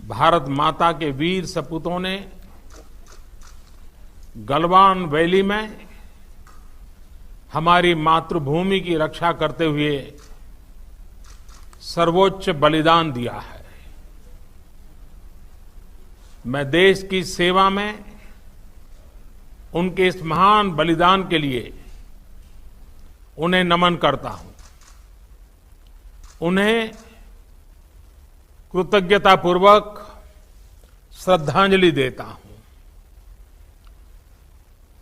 भारत माता के वीर सपूतों ने गलवान वैली में हमारी मातृभूमि की रक्षा करते हुए सर्वोच्च बलिदान दिया है। मैं देश की सेवा में उनके इस महान बलिदान के लिए उन्हें नमन करता हूं। उन्हें कृतज्ञतापूर्वक श्रद्धांजलि देता हूं।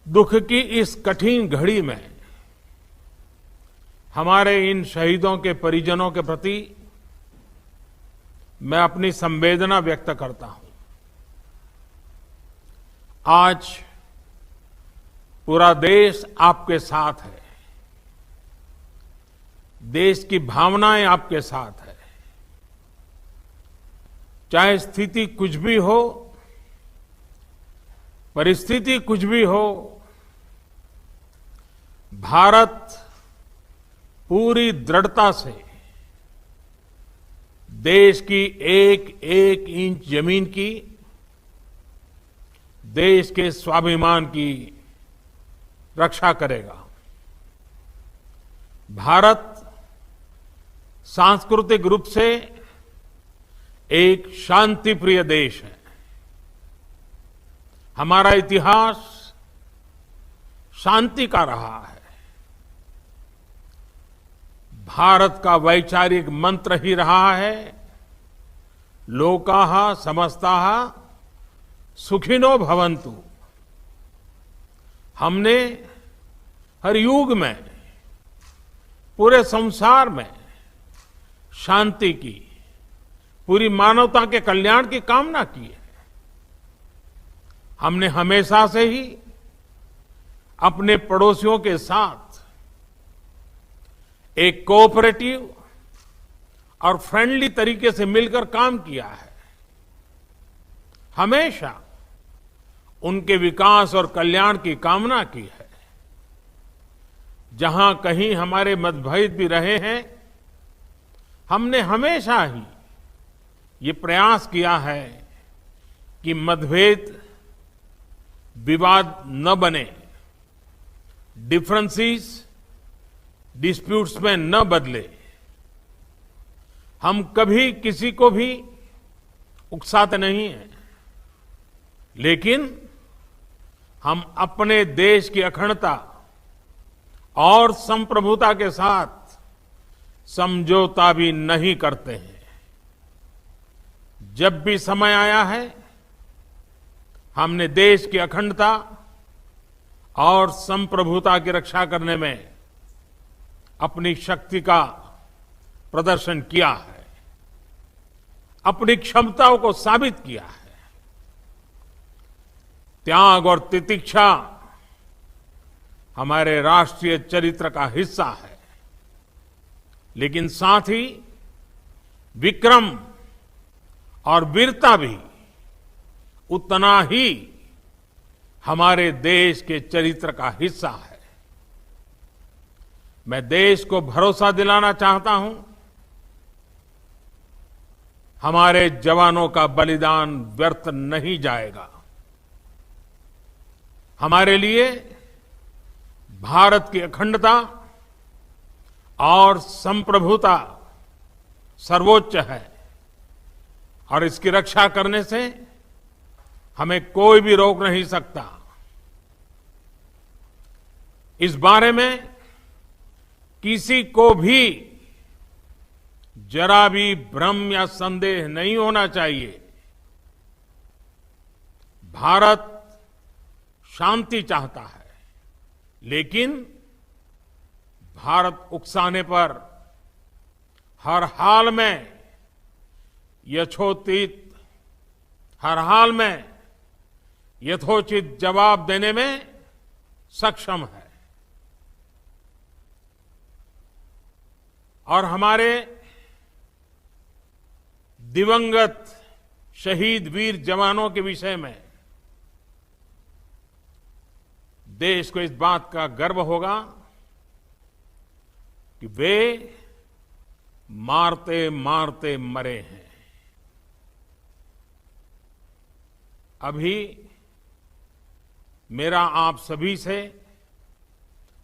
दुख की इस कठिन घड़ी में हमारे इन शहीदों के परिजनों के प्रति मैं अपनी संवेदना व्यक्त करता हूं। आज पूरा देश आपके साथ है। देश की भावनाएं आपके साथ है। चाहे स्थिति कुछ भी हो, परिस्थिति कुछ भी हो, भारत पूरी दृढ़ता से देश की एक एक इंच जमीन की, देश के स्वाभिमान की रक्षा करेगा। भारत सांस्कृतिक रूप से एक शांति प्रिय देश है। हमारा इतिहास शांति का रहा है। भारत का वैचारिक मंत्र ही रहा है, लोकाः समस्ताः सुखिनो भवन्तु। हमने हर युग में, पूरे संसार में शांति की, पूरी मानवता के कल्याण की कामना की है। हमने हमेशा से ही अपने पड़ोसियों के साथ एक कोऑपरेटिव और फ्रेंडली तरीके से मिलकर काम किया है। हमेशा उनके विकास और कल्याण की कामना की है। जहां कहीं हमारे मतभेद भी रहे हैं, हमने हमेशा ही ये प्रयास किया है कि मतभेद विवाद न बने, डिफरेंसेस डिस्प्यूट्स में न बदले। हम कभी किसी को भी उकसाते नहीं हैं, लेकिन हम अपने देश की अखंडता और संप्रभुता के साथ समझौता भी नहीं करते हैं। जब भी समय आया है, हमने देश की अखंडता और संप्रभुता की रक्षा करने में अपनी शक्ति का प्रदर्शन किया है, अपनी क्षमताओं को साबित किया है। त्याग और तितिक्षा हमारे राष्ट्रीय चरित्र का हिस्सा है, लेकिन साथ ही विक्रम और वीरता भी उतना ही हमारे देश के चरित्र का हिस्सा है। मैं देश को भरोसा दिलाना चाहता हूं, हमारे जवानों का बलिदान व्यर्थ नहीं जाएगा। हमारे लिए भारत की अखंडता और संप्रभुता सर्वोच्च है, और इसकी रक्षा करने से हमें कोई भी रोक नहीं सकता। इस बारे में किसी को भी जरा भी भ्रम या संदेह नहीं होना चाहिए। भारत शांति चाहता है, लेकिन भारत उकसाने पर हर हाल में यथोचित जवाब देने में सक्षम है। और हमारे दिवंगत शहीद वीर जवानों के विषय में देश को इस बात का गर्व होगा कि वे मारते मारते मरे हैं। अभी मेरा आप सभी से,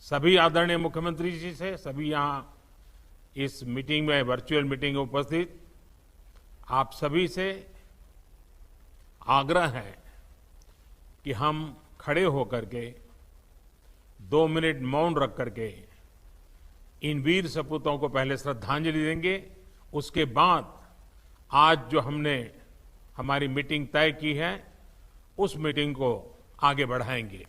सभी आदरणीय मुख्यमंत्री जी से, सभी यहां इस मीटिंग में, वर्चुअल मीटिंग में उपस्थित आप सभी से आग्रह है कि हम खड़े होकर के 2 मिनट मौन रख करके इन वीर सपूतों को पहले श्रद्धांजलि देंगे। उसके बाद आज जो हमने हमारी मीटिंग तय की है, उस मीटिंग को आगे बढ़ाएंगे।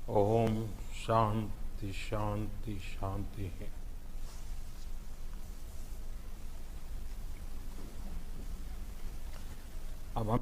ओम शांति शांति शांति है। अब हम